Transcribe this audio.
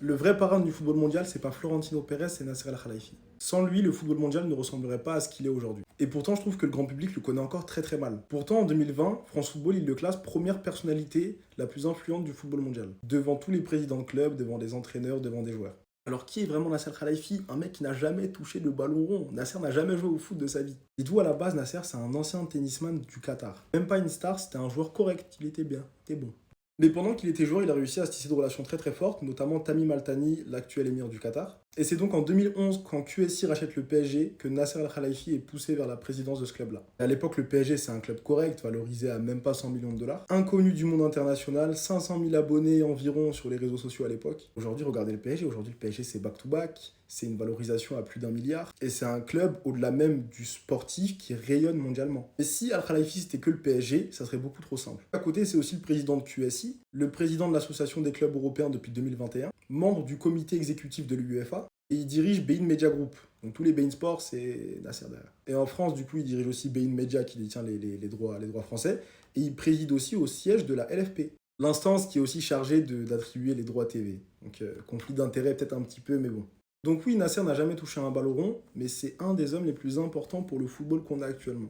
Le vrai parrain du football mondial, c'est pas Florentino Pérez, c'est Nasser Al-Khelaifi. Sans lui, le football mondial ne ressemblerait pas à ce qu'il est aujourd'hui. Et pourtant, je trouve que le grand public le connaît encore très très mal. Pourtant, en 2020, France Football, il le classe première personnalité la plus influente du football mondial. Devant tous les présidents de clubs, devant des entraîneurs, devant des joueurs. Alors qui est vraiment Nasser Al-Khelaifi? Un mec qui n'a jamais touché le ballon rond. Nasser n'a jamais joué au foot de sa vie. Dites-vous, à la base, Nasser, c'est un ancien tennisman du Qatar. Même pas une star, c'était un joueur correct. Il était bien, il était bon. Mais pendant qu'il était joueur, il a réussi à se tisser de relations très très fortes, notamment Tamim Al-Thani, l'actuel émir du Qatar. Et c'est donc en 2011, quand QSI rachète le PSG, que Nasser Al-Khelaifi est poussé vers la présidence de ce club-là. À l'époque, le PSG, c'est un club correct, valorisé à même pas 100 millions de dollars. Inconnu du monde international, 500 000 abonnés environ sur les réseaux sociaux à l'époque. Aujourd'hui, regardez le PSG. Aujourd'hui, le PSG, c'est back-to-back. C'est une valorisation à plus d'1 milliard. Et c'est un club, au-delà même du sportif, qui rayonne mondialement. Et si Al-Khelaifi, c'était que le PSG, ça serait beaucoup trop simple. À côté, c'est aussi le président de QSI, le président de l'association des clubs européens depuis 2021, membre du comité exécutif de l'UEFA, et il dirige Bein Media Group. Donc tous les Bein Sports, c'est Nasser derrière. Et en France, du coup, il dirige aussi Bein Media qui détient les droits français. Et il préside aussi au siège de la LFP. L'instance qui est aussi chargée d'attribuer les droits TV. Donc conflit d'intérêts peut-être un petit peu, mais bon. Donc oui, Nasser n'a jamais touché un ballon rond, mais c'est un des hommes les plus importants pour le football qu'on a actuellement.